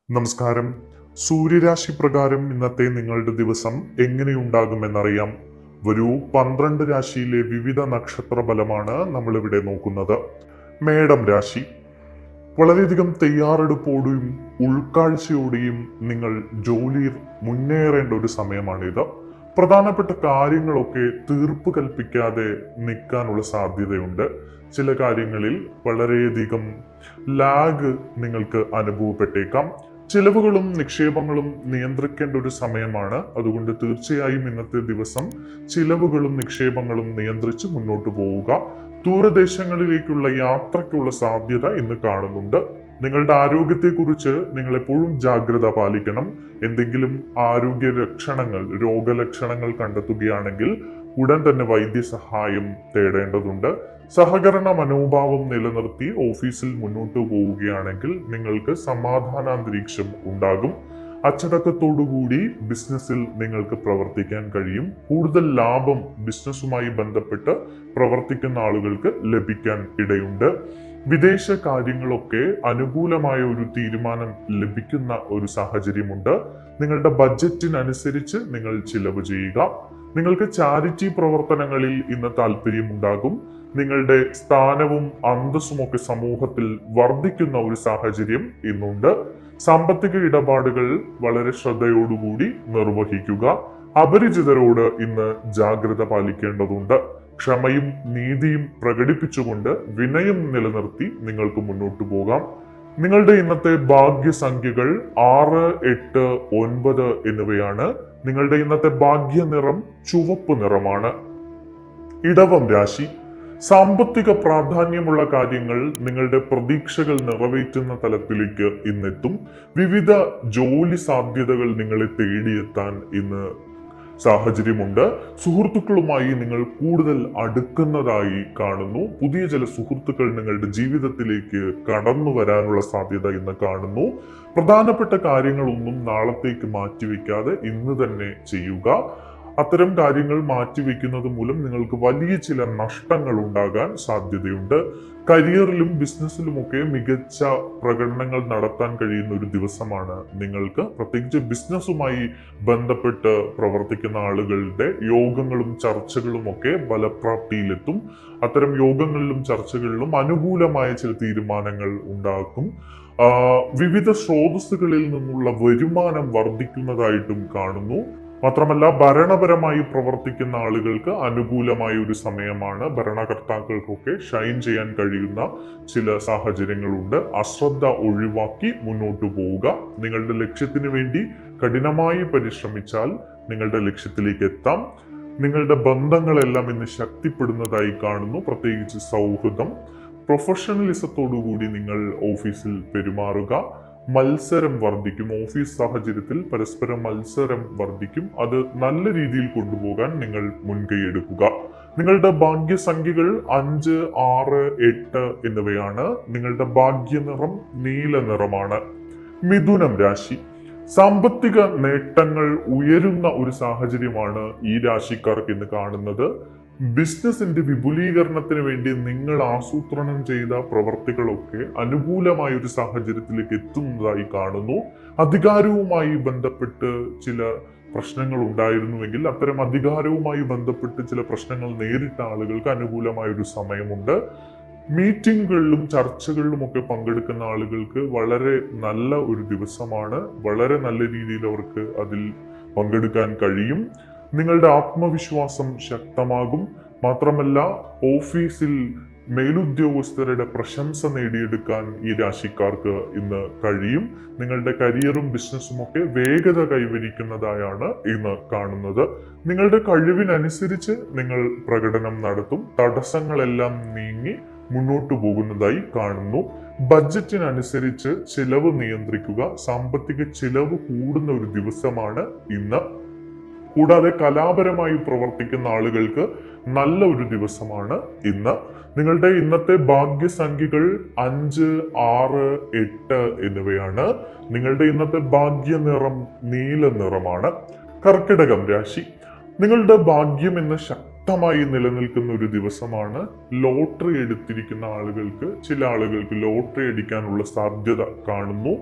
നമസ്കാരം. സൂര്യരാശി പ്രകാരം ഇന്നത്തെ നിങ്ങളുടെ ദിവസം എങ്ങനെയുണ്ടാകുമെന്നറിയാം. വരൂ, 12 രാശിയിലെ വിവിധ നക്ഷത്ര ഫലമാണ് നമ്മളിവിടെ നോക്കുന്നത്. മേടം രാശി. വളരെയധികം തയ്യാറെടുപ്പോടെയും ഉൾക്കാഴ്ചയോടെയും നിങ്ങൾ ജോലിയിൽ മുന്നേറേണ്ട ഒരു സമയമാണിത്. പ്രധാനപ്പെട്ട കാര്യങ്ങളൊക്കെ തീർപ്പ് കൽപ്പിക്കാതെ നിൽക്കാനുള്ള സാധ്യതയുണ്ട്. ചില കാര്യങ്ങളിൽ വളരെയധികം ലാഗ് നിങ്ങൾക്ക് അനുഭവപ്പെട്ടേക്കാം. ചിലവുകളും നിക്ഷേപങ്ങളും നിയന്ത്രിക്കേണ്ട ഒരു സമയമാണ്. അതുകൊണ്ട് തീർച്ചയായും ഇന്നത്തെ ദിവസം ചിലവുകളും നിക്ഷേപങ്ങളും നിയന്ത്രിച്ച് മുന്നോട്ട് പോവുക. ദൂരദേശങ്ങളിലേക്കുള്ള യാത്രയ്ക്കുള്ള സാധ്യത ഇന്ന് കാണുന്നുണ്ട്. നിങ്ങളുടെ ആരോഗ്യത്തെക്കുറിച്ച് നിങ്ങൾ എപ്പോഴും ജാഗ്രത പാലിക്കണം. എന്തെങ്കിലും ആരോഗ്യ ലക്ഷണങ്ങൾ, രോഗലക്ഷണങ്ങൾ കണ്ടെത്തുകയാണെങ്കിൽ ഉടൻ തന്നെ വൈദ്യസഹായം തേടേണ്ടതുണ്ട്. സഹകരണ മനോഭാവം നിലനിർത്തി ഓഫീസിൽ മുന്നോട്ട് പോവുകയാണെങ്കിൽ നിങ്ങൾക്ക് സമാധാനാന്തരീക്ഷം ഉണ്ടാകും. അച്ചടക്കത്തോടുകൂടി ബിസിനസ്സിൽ നിങ്ങൾക്ക് പ്രവർത്തിക്കാൻ കഴിയും. കൂടുതൽ ലാഭം ബിസിനസ്സുമായി ബന്ധപ്പെട്ട് പ്രവർത്തിക്കുന്ന ആളുകൾക്ക് ലഭിക്കാൻ ഇടയുണ്ട്. വിദേശ കാര്യങ്ങളൊക്കെ അനുകൂലമായ ഒരു തീരുമാനം ലഭിക്കുന്ന ഒരു സാഹചര്യമുണ്ട്. നിങ്ങളുടെ ബഡ്ജറ്റിനനുസരിച്ച് നിങ്ങൾ ചിലവ് ചെയ്യുക. നിങ്ങൾക്ക് ചാരിറ്റി പ്രവർത്തനങ്ങളിൽ ഇന്ന് താല്പര്യമുണ്ടാകും. നിങ്ങളുടെ സ്ഥാനവും അന്തസ്സുമൊക്കെ സമൂഹത്തിൽ വർദ്ധിക്കുന്ന ഒരു സാഹചര്യം ഇന്നുണ്ട്. സാമ്പത്തിക ഇടപാടുകൾ വളരെ ശ്രദ്ധയോടുകൂടി നിർവഹിക്കുക. അപരിചിതരോട് ഇന്ന് ജാഗ്രത പാലിക്കേണ്ടതുണ്ട്. ക്ഷമയും നീതിയും പ്രകടിപ്പിച്ചുകൊണ്ട് വിനയം നിലനിർത്തി നിങ്ങൾക്ക് മുന്നോട്ട് പോകാം. നിങ്ങളുടെ ഇന്നത്തെ ഭാഗ്യസംഖ്യകൾ 6, 8, 9 എന്നിവയാണ്. നിങ്ങളുടെ ഇന്നത്തെ ഭാഗ്യ നിറം ചുവപ്പ് നിറമാണ്. ഇടവം രാശി. സാമ്പത്തിക പ്രാധാന്യമുള്ള കാര്യങ്ങൾ നിങ്ങളുടെ പ്രതീക്ഷകൾ നിറവേറ്റുന്ന തലത്തിലേക്ക് ഇന്നെത്തും. വിവിധ ജോലി സാധ്യതകൾ നിങ്ങളെ തേടിയെത്താൻ ഇന്ന് സാഹചര്യമുണ്ട്. സുഹൃത്തുക്കളുമായി നിങ്ങൾ കൂടുതൽ അടുക്കുന്നതായി കാണുന്നു. പുതിയ ചില സുഹൃത്തുക്കൾ നിങ്ങളുടെ ജീവിതത്തിലേക്ക് കടന്നു വരാനുള്ള സാധ്യത ഇന്ന് കാണുന്നു. പ്രധാനപ്പെട്ട കാര്യങ്ങളൊന്നും നാളത്തേക്ക് മാറ്റിവെക്കാതെ ഇന്ന് തന്നെ ചെയ്യുക. അത്തരം കാര്യങ്ങൾ മാറ്റിവെക്കുന്നത് മൂലം നിങ്ങൾക്ക് വലിയ ചില നഷ്ടങ്ങൾ ഉണ്ടാകാൻ സാധ്യതയുണ്ട്. കരിയറിലും ബിസിനസ്സിലുമൊക്കെ മികച്ച പ്രകടനങ്ങൾ നടത്താൻ കഴിയുന്ന ഒരു ദിവസമാണ് നിങ്ങൾക്ക്. പ്രത്യേകിച്ച് ബിസിനസ്സുമായി ബന്ധപ്പെട്ട് പ്രവർത്തിക്കുന്ന ആളുകളുടെ യോഗങ്ങളും ചർച്ചകളും ഒക്കെ ഫലപ്രാപ്തിയിലെത്തും. അത്തരം യോഗങ്ങളിലും ചർച്ചകളിലും അനുകൂലമായ ചില തീരുമാനങ്ങൾ ഉണ്ടാക്കും. വിവിധ സ്രോതസ്സുകളിൽ നിന്നുള്ള വരുമാനം വർദ്ധിക്കുന്നതായിട്ടും കാണുന്നു. മാത്രമല്ല, ഭരണപരമായി പ്രവർത്തിക്കുന്ന ആളുകൾക്ക് അനുകൂലമായ ഒരു സമയമാണ്. ഭരണകർത്താക്കൾക്കൊക്കെ ഷൈൻ ചെയ്യാൻ കഴിയുന്ന ചില സാഹചര്യങ്ങളുണ്ട്. അശ്രദ്ധ ഒഴിവാക്കി മുന്നോട്ട് പോവുക. നിങ്ങളുടെ ലക്ഷ്യത്തിന് വേണ്ടി കഠിനമായി പരിശ്രമിച്ചാൽ നിങ്ങളുടെ ലക്ഷ്യത്തിലേക്ക് എത്താം. നിങ്ങളുടെ ബന്ധങ്ങളെല്ലാം ഇന്ന് ശക്തിപ്പെടുന്നതായി കാണുന്നു. പ്രത്യേകിച്ച് സൗഹൃദം, പ്രൊഫഷണലിസത്തോടുകൂടി നിങ്ങൾ ഓഫീസിൽ പെരുമാറുക. മത്സരം വർദ്ധിക്കും. ഓഫീസ് സാഹചര്യത്തിൽ പരസ്പരം മത്സരം വർദ്ധിക്കും. അത് നല്ല രീതിയിൽ കൊണ്ടുപോകാൻ നിങ്ങൾ മുൻകൈ എടുക്കുക. നിങ്ങളുടെ ഭാഗ്യസംഖ്യകൾ 5, 6, 8 എന്നിവയാണ്. നിങ്ങളുടെ ഭാഗ്യനിറം നീല നിറമാണ്. മിഥുനം രാശി. സാമ്പത്തിക നേട്ടങ്ങൾ ഉയരുന്ന ഒരു സാഹചര്യമാണ് ഈ രാശിക്കാർക്ക് ഇന്ന് കാണുന്നത്. ബിസിനസിന്റെ വിപുലീകരണത്തിന് വേണ്ടി നിങ്ങൾ ആസൂത്രണം ചെയ്ത പ്രവർത്തികളൊക്കെ അനുകൂലമായ ഒരു സാഹചര്യത്തിലേക്ക് എത്തുന്നതായി കാണുന്നു. അധികാരവുമായി ബന്ധപ്പെട്ട് ചില പ്രശ്നങ്ങൾ ഉണ്ടായിരുന്നുവെങ്കിൽ അത്തരം അധികാരവുമായി ബന്ധപ്പെട്ട് ചില പ്രശ്നങ്ങൾ നേരിട്ട ആളുകൾക്ക് അനുകൂലമായ ഒരു സമയമുണ്ട്. മീറ്റിങ്ങുകളിലും ചർച്ചകളിലും ഒക്കെ പങ്കെടുക്കുന്ന ആളുകൾക്ക് വളരെ നല്ല ഒരു ദിവസമാണ്. വളരെ നല്ല രീതിയിൽ അവർക്ക് അതിൽ പങ്കെടുക്കാൻ കഴിയും. നിങ്ങളുടെ ആത്മവിശ്വാസം ശക്തമാകും. മാത്രമല്ല, ഓഫീസിൽ മേലുദ്യോഗസ്ഥരുടെ പ്രശംസ നേടിയെടുക്കാൻ ഈ രാശിക്കാർക്ക് ഇന്ന് കഴിയും. നിങ്ങളുടെ കരിയറും ബിസിനസ്സും ഒക്കെ വേഗത കൈവരിക്കുന്നതായാണ് ഇന്ന് കാണുന്നത്. നിങ്ങളുടെ കഴിവിനനുസരിച്ച് നിങ്ങൾ പ്രകടനം നടത്തും. തടസ്സങ്ങളെല്ലാം നീങ്ങി മുന്നോട്ടു പോകുന്നതായി കാണുന്നു. ബഡ്ജറ്റിനനുസരിച്ച് ചിലവ് നിയന്ത്രിക്കുക. സാമ്പത്തിക ചിലവ് കൂടുന്ന ഒരു ദിവസമാണ് ഇന്ന്. കൂടാതെ കലാപരമായി പ്രവർത്തിക്കുന്ന ആളുകൾക്ക് നല്ല ഒരു ദിവസമാണ് ഇന്ന്. നിങ്ങളുടെ ഇന്നത്തെ ഭാഗ്യസംഖ്യകൾ 5, 6, 8 എന്നിവയാണ്. നിങ്ങളുടെ ഇന്നത്തെ ഭാഗ്യനിറം നീല നിറമാണ്. കർക്കിടകം രാശി. നിങ്ങളുടെ ഭാഗ്യം ഇന്ന് ശക്തമായി നിലനിൽക്കുന്ന ഒരു ദിവസമാണ്. ലോട്ടറി എടുത്തിരിക്കുന്ന ആളുകൾക്ക്, ചില ആളുകൾക്ക് ലോട്ടറി അടിക്കാനുള്ള സാധ്യത കാണുന്നു.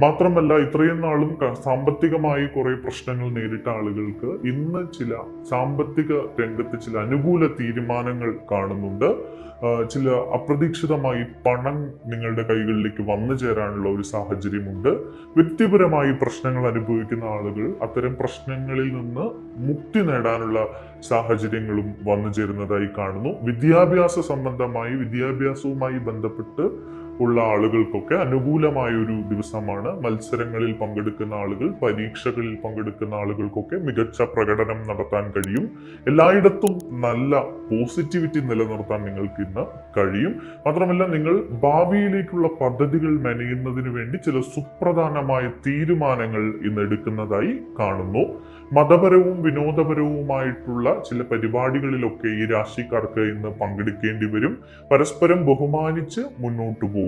മാത്രമല്ല ഇത്രയും നാളും സാമ്പത്തികമായി കുറെ പ്രശ്നങ്ങൾ നേരിട്ട ആളുകൾക്ക് ഇന്ന് ചില സാമ്പത്തിക രംഗത്ത് ചില അനുകൂല തീരുമാനങ്ങൾ കാണുന്നുണ്ട്. ചില അപ്രതീക്ഷിതമായി പണം നിങ്ങളുടെ കൈകളിലേക്ക് വന്നു ചേരാനുള്ള ഒരു സാഹചര്യമുണ്ട്. വ്യക്തിപരമായി പ്രശ്നങ്ങൾ അനുഭവിക്കുന്ന ആളുകൾ അത്തരം പ്രശ്നങ്ങളിൽ നിന്ന് മുക്തി നേടാനുള്ള സാഹചര്യങ്ങളും വന്നു ചേരുന്നതായി കാണുന്നു. വിദ്യാഭ്യാസവുമായി ബന്ധപ്പെട്ട് ഉള്ള ആളുകൾക്കൊക്കെ അനുകൂലമായ ഒരു ദിവസമാണ്. മത്സരങ്ങളിൽ പങ്കെടുക്കുന്ന ആളുകൾ, പരീക്ഷകളിൽ പങ്കെടുക്കുന്ന ആളുകൾക്കൊക്കെ മികച്ച പ്രകടനം നടത്താൻ കഴിയും. എല്ലായിടത്തും നല്ല പോസിറ്റിവിറ്റി നിലനിർത്താൻ നിങ്ങൾക്ക് ഇന്ന് കഴിയും. മാത്രമല്ല നിങ്ങൾ ഭാവിയിലേക്കുള്ള പദ്ധതികൾ മെനയുന്നതിന് വേണ്ടി ചില സുപ്രധാനമായ തീരുമാനങ്ങൾ ഇന്ന് എടുക്കുന്നതായി കാണുന്നു. മതപരവും വിനോദപരവുമായിട്ടുള്ള ചില പരിപാടികളിലൊക്കെ ഈ രാശിക്കാർക്ക് ഇന്ന് പങ്കെടുക്കേണ്ടി വരും. പരസ്പരം ബഹുമാനിച്ച് മുന്നോട്ടു പോവുക.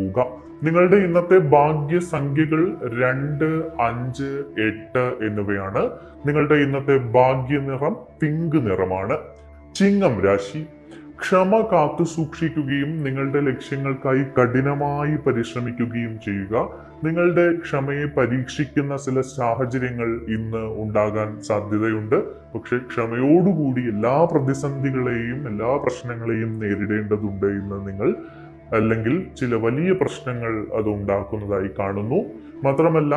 നിങ്ങളുടെ ഇന്നത്തെ ഭാഗ്യസംഖ്യകൾ 2, 5, 8 എന്നിവയാണ്. നിങ്ങളുടെ ഇന്നത്തെ ഭാഗ്യനിറം പിങ്ക് നിറമാണ്. ചിങ്ങം രാശി. ക്ഷമ കാത്തു സൂക്ഷിക്കുകയും നിങ്ങളുടെ ലക്ഷ്യങ്ങൾക്കായി കഠിനമായി പരിശ്രമിക്കുകയും ചെയ്യുക. നിങ്ങളുടെ ക്ഷമയെ പരീക്ഷിക്കുന്ന ചില സാഹചര്യങ്ങൾ ഇന്ന് ഉണ്ടാകാൻ സാധ്യതയുണ്ട്. പക്ഷെ ക്ഷമയോടുകൂടി എല്ലാ പ്രതിസന്ധികളെയും എല്ലാ പ്രശ്നങ്ങളെയും നേരിടേണ്ടതുണ്ട് ഇന്ന് നിങ്ങൾ. അല്ലെങ്കിൽ ചില വലിയ പ്രശ്നങ്ങൾ അത് ഉണ്ടാക്കുന്നതായി കാണുന്നു. മാത്രമല്ല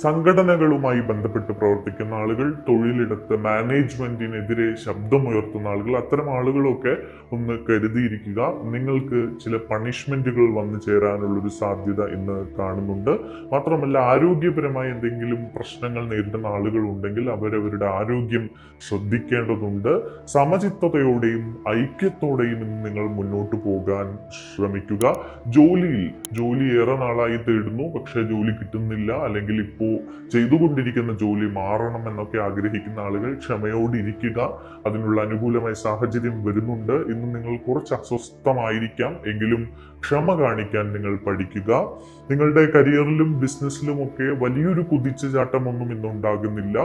സംഘടനകളുമായി ബന്ധപ്പെട്ട് പ്രവർത്തിക്കുന്ന ആളുകൾ, തൊഴിലിടത്ത് മാനേജ്മെന്റിനെതിരെ ശബ്ദമുയർത്തുന്ന ആളുകൾ, അത്തരം ആളുകളൊക്കെ ഒന്ന് കരുതിയിരിക്കുക. നിങ്ങൾക്ക് ചില പണിഷ്മെന്റുകൾ വന്നു ചേരാനുള്ളൊരു സാധ്യത ഇന്ന് കാണുന്നുണ്ട്. മാത്രമല്ല ആരോഗ്യപരമായ എന്തെങ്കിലും പ്രശ്നങ്ങൾ നേരിടുന്ന ആളുകൾ ഉണ്ടെങ്കിൽ അവരവരുടെ ആരോഗ്യം ശ്രദ്ധിക്കേണ്ടതുണ്ട്. സമചിത്തതയോടെയും ഐക്യത്തോടെയും ഇന്ന് നിങ്ങൾ മുന്നോട്ട് പോകാൻ ശ്രമിക്കുക. ജോലി ഏറെ നാളായി തേടുന്നു, പക്ഷെ ജോലി കിട്ടുന്നില്ല, അല്ലെങ്കിൽ ചെയ്തുകൊണ്ടിരിക്കുന്ന ജോലി മാറണം എന്നൊക്കെ ആഗ്രഹിക്കുന്ന ആളുകൾ ക്ഷമയോടിരിക്കുക. അതിനുള്ള അനുകൂലമായ സാഹചര്യം വരുന്നുണ്ട്. ഇന്ന് നിങ്ങൾ കുറച്ച് അസ്വസ്ഥമായിരിക്കാം, എങ്കിലും ക്ഷമ കാണിക്കാൻ നിങ്ങൾ പഠിക്കുക. നിങ്ങളുടെ കരിയറിലും ബിസിനസ്സിലും ഒക്കെ വലിയൊരു കുതിച്ചുചാട്ടമൊന്നും ഇന്നുണ്ടാകുന്നില്ല.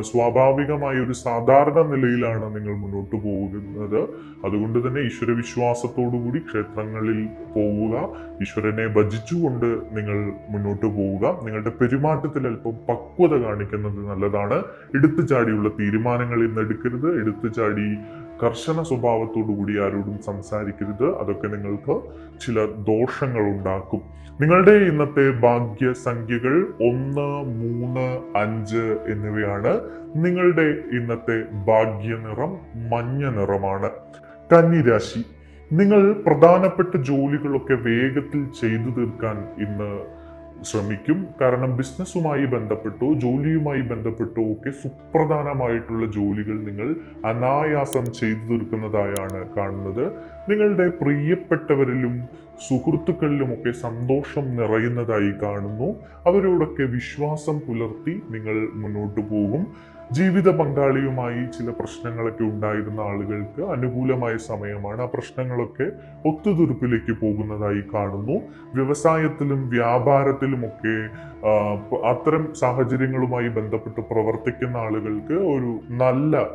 സ്വാഭാവികമായ ഒരു സാധാരണ നിലയിലാണ് നിങ്ങൾ മുന്നോട്ട് പോകുന്നത്. അതുകൊണ്ട് തന്നെ ഈശ്വര വിശ്വാസത്തോടുകൂടി ക്ഷേത്രങ്ങളിൽ പോവുക. ഈശ്വരനെ ഭജിച്ചുകൊണ്ട് നിങ്ങൾ മുന്നോട്ട് പോവുക. നിങ്ങളുടെ പെരുമാറ്റത്തിൽ അല്പം പക്വത കാണിക്കുന്നത് നല്ലതാണ്. എടുത്തുചാടിയുള്ള തീരുമാനങ്ങൾ ഇന്ന് എടുക്കരുത്. എടുത്തുചാടി കർശന സ്വഭാവത്തോടുകൂടി ആരോടും സംസാരിക്കരുത്. അതൊക്കെ നിങ്ങൾക്ക് ചില ദോഷങ്ങൾ ഉണ്ടാക്കും. നിങ്ങളുടെ ഇന്നത്തെ ഭാഗ്യസംഖ്യകൾ 1, 3, 5 എന്നിവയാണ്. നിങ്ങളുടെ ഇന്നത്തെ ഭാഗ്യനിറം മഞ്ഞ നിറമാണ്. കന്നിരാശി. നിങ്ങൾ പ്രധാനപ്പെട്ട ജോലികളൊക്കെ വേഗത്തിൽ ചെയ്തു തീർക്കാൻ ഇന്ന് ശ്രമിക്കും. കാരണം ബിസിനസ്സുമായി ബന്ധപ്പെട്ടോ ജോലിയുമായി ബന്ധപ്പെട്ടോ ഒക്കെ സുപ്രധാനമായിട്ടുള്ള ജോലികൾ നിങ്ങൾ അനായാസം ചെയ്തു തീർക്കുന്നതായാണ് കാണുന്നത്. നിങ്ങളുടെ പ്രിയപ്പെട്ടവരിലും സുഹൃത്തുക്കളിലുമൊക്കെ സന്തോഷം നിറയുന്നതായി കാണുന്നു. അവരോടൊക്കെ വിശ്വാസം പുലർത്തി നിങ്ങൾ മുന്നോട്ട് പോകും. ജീവിത പങ്കാളിയുമായി ചില പ്രശ്നങ്ങളൊക്കെ ഉണ്ടായിരുന്ന ആളുകൾക്ക് അനുകൂലമായ സമയമാണ്. ആ പ്രശ്നങ്ങളൊക്കെ ഒത്തുതീർപ്പിലേക്ക് പോകുന്നതായി കാണുന്നു. വ്യവസായത്തിലും വ്യാപാരത്തിലുമൊക്കെ അത്തരം സാഹചര്യങ്ങളുമായി ബന്ധപ്പെട്ട് പ്രവർത്തിക്കുന്ന ആളുകൾക്ക് ഒരു നല്ല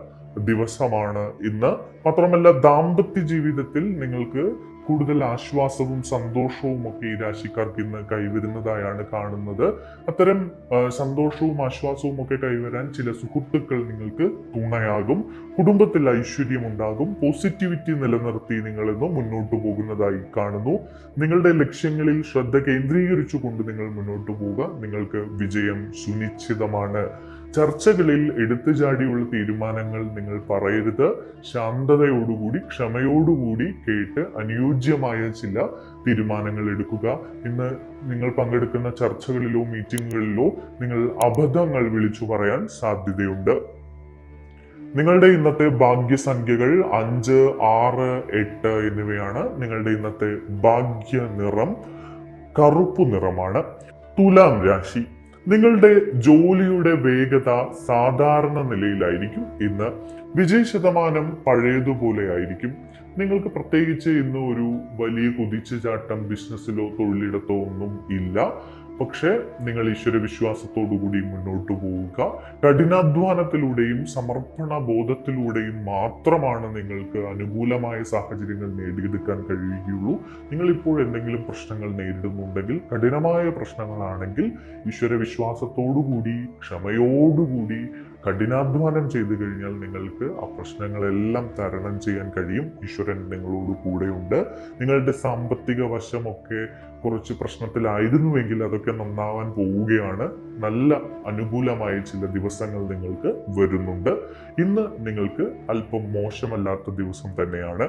ദിവസമാണ് ഇന്ന്. മാത്രമല്ല ദാമ്പത്യ ജീവിതത്തിൽ നിങ്ങൾക്ക് കൂടുതൽ ആശ്വാസവും സന്തോഷവും ഒക്കെ ഈ രാശിക്കാർക്ക് ഇന്ന് കൈവരുന്നതായാണ് കാണുന്നത്. അത്തരം സന്തോഷവും ആശ്വാസവും ഒക്കെ കൈവരാൻ ചില സുഹൃത്തുക്കൾ നിങ്ങൾക്ക് തുണയാകും. കുടുംബത്തിൽ ഐശ്വര്യം ഉണ്ടാകും. പോസിറ്റിവിറ്റി നിലനിർത്തി നിങ്ങളിന്ന് മുന്നോട്ട് പോകുന്നതായി കാണുന്നു. നിങ്ങളുടെ ലക്ഷ്യങ്ങളിൽ ശ്രദ്ധ കേന്ദ്രീകരിച്ചുകൊണ്ട് നിങ്ങൾ മുന്നോട്ട് പോവുക. നിങ്ങൾക്ക് വിജയം സുനിശ്ചിതമാണ്. ചർച്ചകളിൽ എടുത്തുചാടിയുള്ള തീരുമാനങ്ങൾ നിങ്ങൾ പറയരുത്. ശാന്തതയോടുകൂടി ക്ഷമയോടുകൂടി കേട്ട് അനുയോജ്യമായ ചില തീരുമാനങ്ങൾ എടുക്കുക. ഇന്ന് നിങ്ങൾ പങ്കെടുക്കുന്ന ചർച്ചകളിലോ മീറ്റിങ്ങുകളിലോ നിങ്ങൾ അബദ്ധങ്ങൾ വിളിച്ചു പറയാൻ സാധ്യതയുണ്ട്. നിങ്ങളുടെ ഇന്നത്തെ ഭാഗ്യസംഖ്യകൾ 5, 6, 8 എന്നിവയാണ്. നിങ്ങളുടെ ഇന്നത്തെ ഭാഗ്യ നിറം കറുപ്പു നിറമാണ്. തുലാം രാശി. നിങ്ങളുടെ ജോലിയുടെ വേഗത സാധാരണ നിലയിലായിരിക്കും ഇന്ന്. വിജയ ശതമാനം പഴയതുപോലെ ആയിരിക്കും. നിങ്ങൾക്ക് പ്രത്യേകിച്ച് ഇന്ന് ഒരു വലിയ കുതിച്ചുചാട്ടം ബിസിനസ്സിലോ തൊഴിലിടത്തോ ഒന്നും ഇല്ല. പക്ഷേ നിങ്ങൾ ഈശ്വര വിശ്വാസത്തോടുകൂടി മുന്നോട്ട് പോവുക. കഠിനാധ്വാനത്തിലൂടെയും സമർപ്പണ ബോധത്തിലൂടെയും മാത്രമാണ് നിങ്ങൾക്ക് അനുകൂലമായ സാഹചര്യങ്ങൾ നേടിയെടുക്കാൻ കഴിയുകയുള്ളൂ. നിങ്ങൾ ഇപ്പോൾ എന്തെങ്കിലും പ്രശ്നങ്ങൾ നേരിടുന്നുണ്ടെങ്കിൽ, കഠിനമായ പ്രശ്നങ്ങളാണെങ്കിൽ ഈശ്വര വിശ്വാസത്തോടുകൂടി ക്ഷമയോടുകൂടി കഠിനാധ്വാനം ചെയ്തു കഴിഞ്ഞാൽ നിങ്ങൾക്ക് ആ പ്രശ്നങ്ങളെല്ലാം തരണം ചെയ്യാൻ കഴിയും. ഈശ്വരൻ നിങ്ങളോട് കൂടെയുണ്ട്. നിങ്ങളുടെ സാമ്പത്തിക വശമൊക്കെ കുറച്ച് പ്രശ്നത്തിലായിരുന്നുവെങ്കിൽ അതൊക്കെ നന്നാവാൻ പോവുകയാണ്. നല്ല അനുകൂലമായ ചില ദിവസങ്ങൾ നിങ്ങൾക്ക് വരുന്നുണ്ട്. ഇന്ന് നിങ്ങൾക്ക് അല്പം മോശമല്ലാത്ത ദിവസം തന്നെയാണ്.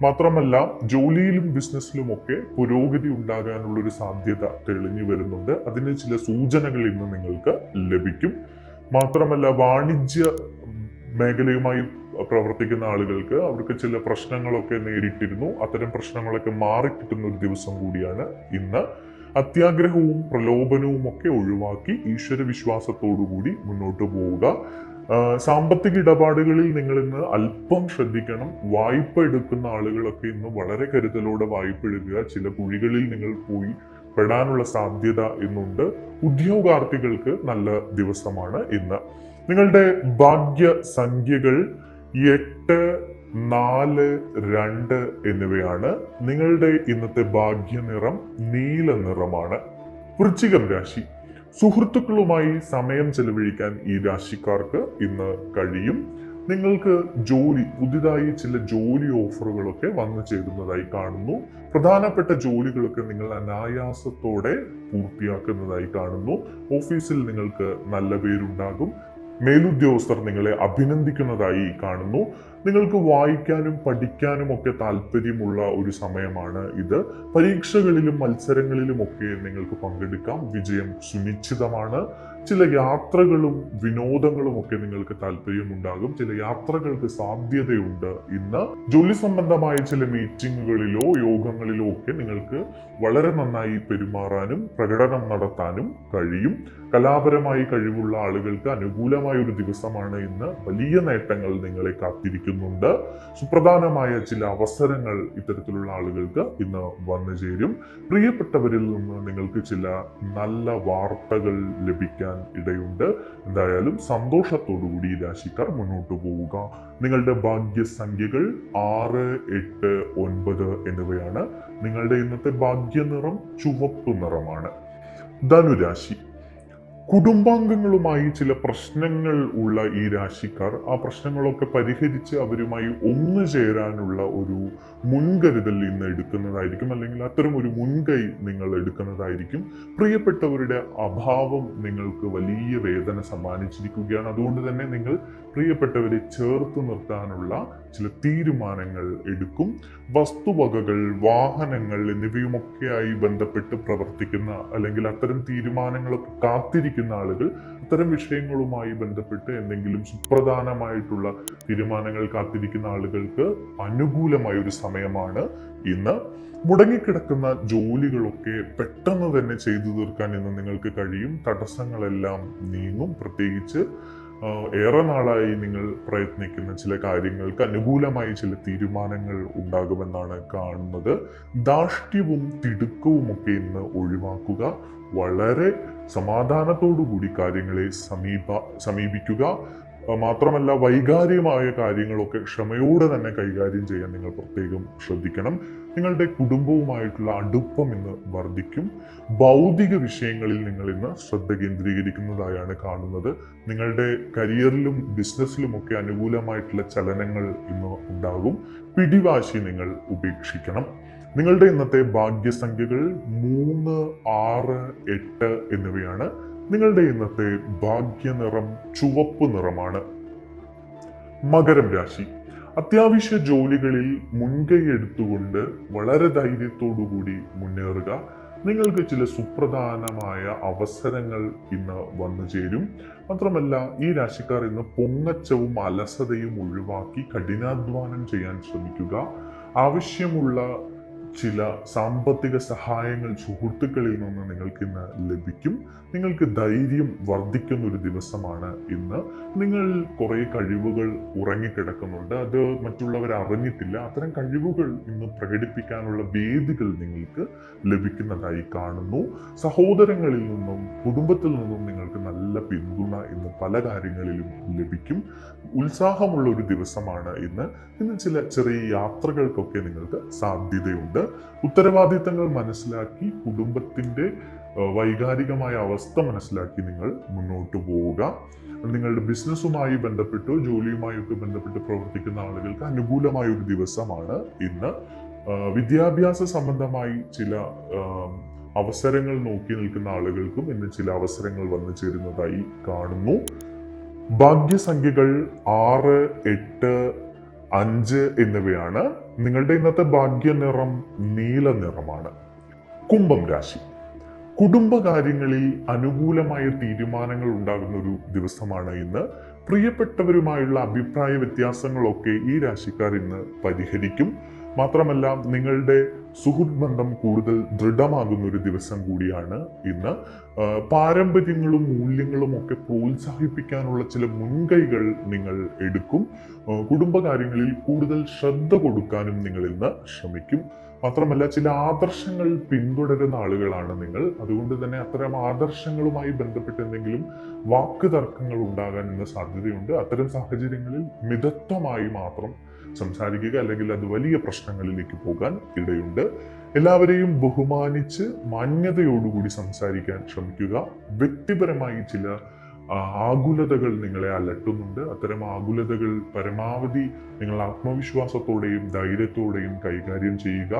മാത്രമല്ല, ജോലിയിലും ബിസിനസ്സിലും ഒക്കെ പുരോഗതി ഉണ്ടാകാനുള്ള ഒരു സാധ്യത തെളിഞ്ഞു വരുന്നുണ്ട്. അതിന് ചില സൂചനകൾ ഇന്ന് നിങ്ങൾക്ക് ലഭിക്കും. മാത്രമല്ല, വാണിജ്യ മേഖലയുമായി പ്രവർത്തിക്കുന്ന ആളുകൾക്ക് അവർക്ക് ചില പ്രശ്നങ്ങളൊക്കെ നേരിട്ടിരുന്നു. അത്തരം പ്രശ്നങ്ങളൊക്കെ മാറിക്കിട്ടുന്ന ഒരു ദിവസം കൂടിയാണ് ഇന്ന്. അത്യാഗ്രഹവും പ്രലോഭനവും ഒക്കെ ഒഴിവാക്കി ഈശ്വര വിശ്വാസത്തോടുകൂടി മുന്നോട്ട് പോവുക. സാമ്പത്തിക ഇടപാടുകളിൽ നിങ്ങൾ ഇന്ന് അല്പം ശ്രദ്ധിക്കണം. വായ്പ എടുക്കുന്ന ആളുകളൊക്കെ ഇന്ന് വളരെ കരുതലോടെ വായ്പ എടുക്കുക. ചില കുഴികളിൽ നിങ്ങൾ പോയി പെടാനുള്ള സാധ്യത ഇന്നുണ്ട്. ഉദ്യോഗാർത്ഥികൾക്ക് നല്ല ദിവസമാണ് ഇന്ന്. നിങ്ങളുടെ ഭാഗ്യ സംഖ്യകൾ 8, 4, 2 എന്നിവയാണ്. നിങ്ങളുടെ ഇന്നത്തെ ഭാഗ്യ നിറം നീല നിറമാണ്. വൃശ്ചികം രാശി. സുഹൃത്തുക്കളുമായി സമയം ചെലവഴിക്കാൻ ഈ രാശിക്കാർക്ക് ഇന്ന് കഴിയും. നിങ്ങൾക്ക് പുതിയതായി ചില ജോലി ഓഫറുകളൊക്കെ വന്നു ചേരുന്നതായി കാണുന്നു. പ്രധാനപ്പെട്ട ജോലികളൊക്കെ നിങ്ങൾ അനായാസത്തോടെ പൂർത്തിയാക്കുന്നതായി കാണുന്നു. ഓഫീസിൽ നിങ്ങൾക്ക് നല്ല പേരുണ്ടാകും. മേലുദ്യോഗസ്ഥർ നിങ്ങളെ അഭിനന്ദിക്കുന്നതായി കാണുന്നു. നിങ്ങൾക്ക് വായിക്കാനും പഠിക്കാനും ഒക്കെ താല്പര്യമുള്ള ഒരു സമയമാണ് ഇത്. പരീക്ഷകളിലും മത്സരങ്ങളിലും ഒക്കെ നിങ്ങൾക്ക് പങ്കെടുക്കാം. വിജയം സുനിശ്ചിതമാണ്. ചില യാത്രകളും വിനോദങ്ങളും ഒക്കെ നിങ്ങൾക്ക് താല്പര്യമുണ്ടാകും. ചില യാത്രകൾക്ക് സാധ്യതയുണ്ട് ഇന്ന്. ജോലി സംബന്ധമായ ചില മീറ്റിങ്ങുകളിലോ യോഗങ്ങളിലോ ഒക്കെ നിങ്ങൾക്ക് വളരെ നന്നായി പെരുമാറാനും പ്രകടനം നടത്താനും കഴിയും. കലാപരമായി കഴിവുള്ള ആളുകൾക്ക് അനുകൂലമായ ഒരു ദിവസമാണ് ഇന്ന്. വലിയ നേട്ടങ്ങൾ നിങ്ങളെ കാത്തിരിക്കുന്നുണ്ട്. സുപ്രധാനമായ ചില അവസരങ്ങൾ ഇത്തരത്തിലുള്ള ആളുകൾക്ക് ഇന്ന് വന്നു ചേരും. പ്രിയപ്പെട്ടവരിൽ നിന്ന് നിങ്ങൾക്ക് ചില നല്ല വാർത്തകൾ ലഭിക്കാൻ ഇടയുണ്ട്. എന്തായാലും സന്തോഷത്തോടുകൂടി രാശിക്കാർ മുന്നോട്ട് പോവുക. നിങ്ങളുടെ ഭാഗ്യസംഖ്യകൾ 6, 8, 9 എന്നിവയാണ്. നിങ്ങളുടെ ഇന്നത്തെ ഭാഗ്യനിറം ചുവപ്പ് നിറമാണ്. ധനുരാശി. കുടുംബാംഗങ്ങളുമായി ചില പ്രശ്നങ്ങൾ ഉള്ള ഈ രാശിക്കാർ ആ പ്രശ്നങ്ങളൊക്കെ പരിഹരിച്ച് അവരുമായി ഒന്നുചേരാനുള്ള ഒരു മുൻകരുതൽ ഇന്ന് എടുക്കുന്നതായിരിക്കും. അല്ലെങ്കിൽ അത്തരം ഒരു മുൻകൈ നിങ്ങൾ എടുക്കുന്നതായിരിക്കും. പ്രിയപ്പെട്ടവരുടെ അഭാവം നിങ്ങൾക്ക് വലിയ വേദന സമ്മാനിച്ചിരിക്കുകയാണ്. അതുകൊണ്ട് തന്നെ നിങ്ങൾ പ്രിയപ്പെട്ടവരെ ചേർത്ത് നിർത്താനുള്ള ചില തീരുമാനങ്ങൾ എടുക്കും. വസ്തുവകകൾ, വാഹനങ്ങൾ എന്നിവയുമൊക്കെയായി ബന്ധപ്പെട്ട് പ്രവർത്തിക്കുന്ന അല്ലെങ്കിൽ അത്തരം തീരുമാനങ്ങളൊക്കെ കാത്തിരിക്കുന്ന ആളുകൾ, അത്തരം വിഷയങ്ങളുമായി ബന്ധപ്പെട്ട് എന്തെങ്കിലും സുപ്രധാനമായിട്ടുള്ള തീരുമാനങ്ങൾ കാത്തിരിക്കുന്ന ആളുകൾക്ക് അനുകൂലമായ ഒരു സമയമാണ് ഇന്ന്. മുടങ്ങിക്കിടക്കുന്ന ജോലികളൊക്കെ പെട്ടെന്ന് തന്നെ ചെയ്തു തീർക്കാൻ ഇന്ന് നിങ്ങൾക്ക് കഴിയും. തടസ്സങ്ങളെല്ലാം നീങ്ങും. പ്രത്യേകിച്ച് ഏറെ നാളായി നിങ്ങൾ പ്രയത്നിക്കുന്ന ചില കാര്യങ്ങൾക്ക് അനുകൂലമായി ചില തീരുമാനങ്ങൾ ഉണ്ടാകുമെന്നാണ് കാണുന്നത്. ധാർഷ്ട്യവും തിടുക്കവും ഒക്കെ ഇന്ന് ഒഴിവാക്കുക. വളരെ സമാധാനത്തോടുകൂടി കാര്യങ്ങളെ സമീപിക്കുക. മാത്രമല്ല, വൈകാരികമായ കാര്യങ്ങളൊക്കെ ക്ഷമയോടെ തന്നെ കൈകാര്യം ചെയ്യാൻ നിങ്ങൾ പ്രത്യേകം ശ്രദ്ധിക്കണം. നിങ്ങളുടെ കുടുംബവുമായിട്ടുള്ള അടുപ്പം ഇന്ന് വർദ്ധിക്കും. ഭൗതിക വിഷയങ്ങളിൽ നിങ്ങൾ ഇന്ന് ശ്രദ്ധ കേന്ദ്രീകരിക്കുന്നതായാണ് കാണുന്നത്. നിങ്ങളുടെ കരിയറിലും ബിസിനസ്സിലുമൊക്കെ അനുകൂലമായിട്ടുള്ള ചലനങ്ങൾ ഇന്ന് ഉണ്ടാകും. പിടിവാശി നിങ്ങൾ ഉപേക്ഷിക്കണം. നിങ്ങളുടെ ഇന്നത്തെ ഭാഗ്യസംഖ്യകൾ 3, 6, 8 എന്നിവയാണ്. നിങ്ങളുടെ ഇന്നത്തെ ഭാഗ്യനിറം ചുവപ്പ് നിറമാണ്. മകരം രാശി. അത്യാവശ്യ ജോലികളിൽ മുൻകൈ എടുത്തുകൊണ്ട് വളരെ ധൈര്യത്തോടുകൂടി മുന്നേറുക. നിങ്ങൾക്ക് ചില സുപ്രധാനമായ അവസരങ്ങൾ ഇന്ന് വന്നു ചേരും. മാത്രമല്ല, ഈ രാശിക്കാർ ഇന്ന് പൊങ്ങച്ചവും അലസതയും ഒഴിവാക്കി കഠിനാധ്വാനം ചെയ്യാൻ ശ്രമിക്കുക. ആവശ്യമുള്ള ചില സാമ്പത്തിക സഹായങ്ങൾ സുഹൃത്തുക്കളിൽ നിന്ന് നിങ്ങൾക്ക് ഇന്ന് ലഭിക്കും. നിങ്ങൾക്ക് ധൈര്യം വർദ്ധിക്കുന്ന ഒരു ദിവസമാണ് ഇന്ന്. നിങ്ങൾ കുറേ കഴിവുകൾ ഉറങ്ങിക്കിടക്കുന്നുണ്ട്, അത് മറ്റുള്ളവർ അറിഞ്ഞിട്ടില്ല. അത്തരം കഴിവുകൾ ഇന്ന് പ്രകടിപ്പിക്കാനുള്ള വേദികൾ നിങ്ങൾക്ക് ലഭിക്കുന്നതായി കാണുന്നു. സഹോദരങ്ങളിൽ നിന്നും കുടുംബത്തിൽ നിന്നും നിങ്ങൾക്ക് നല്ല പിന്തുണ ഇന്ന് പല കാര്യങ്ങളിലും ലഭിക്കും. ഉത്സാഹമുള്ള ഒരു ദിവസമാണ് ഇന്ന്. ചില ചെറിയ യാത്രകൾക്കൊക്കെ നിങ്ങൾക്ക് സാധ്യതയുണ്ട്. ഉത്തരവാദിത്തങ്ങൾ മനസ്സിലാക്കി കുടുംബത്തിന്റെ വൈകാരികമായ അവസ്ഥ മനസ്സിലാക്കി നിങ്ങൾ മുന്നോട്ട് പോവുക. നിങ്ങളുടെ ബിസിനസ്സുമായി ബന്ധപ്പെട്ടോ ജോലിയുമായൊക്കെ ബന്ധപ്പെട്ട് പ്രവർത്തിക്കുന്ന ആളുകൾക്ക് അനുകൂലമായ ഒരു ദിവസമാണ് ഇന്ന്. വിദ്യാഭ്യാസ സംബന്ധമായി ചില അവസരങ്ങൾ നോക്കി നിൽക്കുന്ന ആളുകൾക്കും ഇന്ന് ചില അവസരങ്ങൾ വന്നു ചേരുന്നതായി കാണുന്നു. ഭാഗ്യസംഖ്യകൾ 6, 8, 5 എന്നിവയാണ്. നിങ്ങളുടെ ഇന്നത്തെ ഭാഗ്യനിറം നീല നിറമാണ്. കുംഭം രാശി. കുടുംബകാര്യങ്ങളിൽ അനുകൂലമായ തീരുമാനങ്ങൾ ഉണ്ടാകുന്ന ഒരു ദിവസമാണ് ഇന്ന്. പ്രിയപ്പെട്ടവരുമായുള്ള അഭിപ്രായ വ്യത്യാസങ്ങളൊക്കെ ഈ രാശിക്കാർ ഇന്ന് പരിഹരിക്കും. മാത്രമല്ല, നിങ്ങളുടെ സുഹൃത്ത് ബന്ധം കൂടുതൽ ദൃഢമാകുന്ന ഒരു ദിവസം കൂടിയാണ് ഇന്ന്. പാരമ്പര്യങ്ങളും മൂല്യങ്ങളും ഒക്കെ പ്രോത്സാഹിപ്പിക്കാനുള്ള ചില മുൻകൈകൾ നിങ്ങൾ എടുക്കും. കുടുംബകാര്യങ്ങളിൽ കൂടുതൽ ശ്രദ്ധ കൊടുക്കാനും നിങ്ങൾ ഇന്ന് ശ്രമിക്കും. മാത്രമല്ല, ചില ആദർശങ്ങൾ പിന്തുടരുന്ന ആളുകളാണ് നിങ്ങൾ. അതുകൊണ്ട് തന്നെ അത്തരം ആദർശങ്ങളുമായി ബന്ധപ്പെട്ട് എന്തെങ്കിലും വാക്ക് തർക്കങ്ങൾ ഉണ്ടാകാൻ ഇന്ന് സാധ്യതയുണ്ട്. അത്തരം സാഹചര്യങ്ങളിൽ മിതത്വമായി മാത്രം സംസാരിക്കുക, അല്ലെങ്കിൽ അത് വലിയ പ്രശ്നങ്ങളിലേക്ക് പോകാൻ ഇടയുണ്ട്. എല്ലാവരെയും ബഹുമാനിച്ച് മാന്യതയോടുകൂടി സംസാരിക്കാൻ ശ്രമിക്കുക. വ്യക്തിപരമായി ചില ആകുലതകൾ നിങ്ങളെ അലട്ടുന്നുണ്ട്. അത്തരം ആകുലതകൾ പരമാവധി നിങ്ങൾ ആത്മവിശ്വാസത്തോടെയും ധൈര്യത്തോടെയും കൈകാര്യം ചെയ്യുക.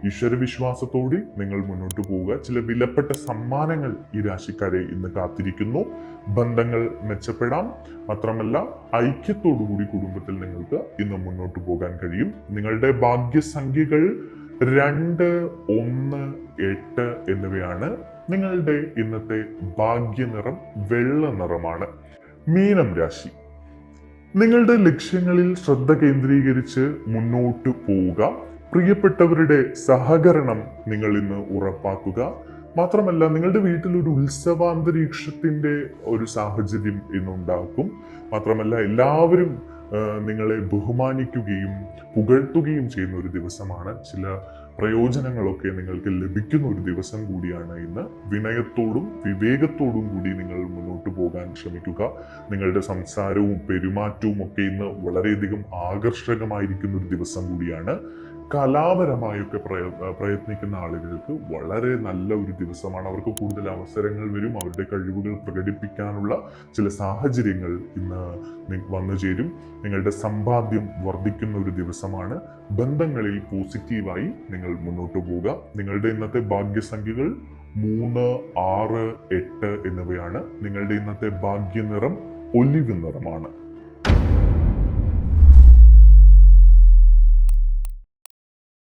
ഈശ്വരവിശ്വാസത്തോടെ നിങ്ങൾ മുന്നോട്ട് പോവുക. ചില വിലപ്പെട്ട സമ്മാനങ്ങൾ ഈ രാശിക്കാരെ ഇന്ന് കാത്തിരിക്കുന്നു. ബന്ധങ്ങൾ മെച്ചപ്പെടാം. മാത്രമല്ല, ഐക്യത്തോടുകൂടി കുടുംബത്തിൽ നിങ്ങൾക്ക് ഇന്ന് മുന്നോട്ട് പോകാൻ കഴിയും. നിങ്ങളുടെ ഭാഗ്യസംഖ്യകൾ 2, 1, 8 എന്നിവയാണ്. നിങ്ങളുടെ ഇന്നത്തെ ഭാഗ്യനിറം വെള്ള നിറമാണ്. മീനം രാശി. നിങ്ങളുടെ ലക്ഷ്യങ്ങളിൽ ശ്രദ്ധ കേന്ദ്രീകരിച്ച് മുന്നോട്ട് പോവുക. പ്രിയപ്പെട്ടവരുടെ സഹകരണം നിങ്ങൾ ഇന്ന് ഉറപ്പാക്കുക. മാത്രമല്ല, നിങ്ങളുടെ വീട്ടിൽ ഒരു ഉത്സവാന്തരീക്ഷത്തിന്റെ ഒരു സാഹചര്യം ഇന്നുണ്ടാക്കും. മാത്രമല്ല, എല്ലാവരും നിങ്ങളെ ബഹുമാനിക്കുകയും പുകഴ്ത്തുകയും ചെയ്യുന്ന ഒരു ദിവസമാണ്. ചില പ്രയോജനങ്ങളൊക്കെ നിങ്ങൾക്ക് ലഭിക്കുന്ന ഒരു ദിവസം കൂടിയാണ് ഇന്ന്. വിനയത്തോടും വിവേകത്തോടും കൂടി നിങ്ങൾ മുന്നോട്ട് പോകാൻ ശ്രമിക്കുക. നിങ്ങളുടെ സംസാരവും പെരുമാറ്റവും ഒക്കെ ഇന്ന് വളരെയധികം ആകർഷകമായിരിക്കുന്ന ഒരു ദിവസം കൂടിയാണ്. കലാപരമായൊക്കെ പ്രയത്നിക്കുന്ന ആളുകൾക്ക് വളരെ നല്ല ഒരു ദിവസമാണ്. അവർക്ക് കൂടുതൽ അവസരങ്ങൾ വരും. അവരുടെ കഴിവുകൾ പ്രകടിപ്പിക്കാനുള്ള ചില സാഹചര്യങ്ങൾ ഇന്ന് വന്നു ചേരും. നിങ്ങളുടെ സമ്പാദ്യം വർദ്ധിക്കുന്ന ഒരു ദിവസമാണ്. ബന്ധങ്ങളിൽ പോസിറ്റീവായി നിങ്ങൾ മുന്നോട്ട് പോവുക. നിങ്ങളുടെ ഇന്നത്തെ ഭാഗ്യസംഖ്യകൾ 3, 6, 8 എന്നിവയാണ്. നിങ്ങളുടെ ഇന്നത്തെ ഭാഗ്യനിറം ഒലിവ് നിറമാണ്.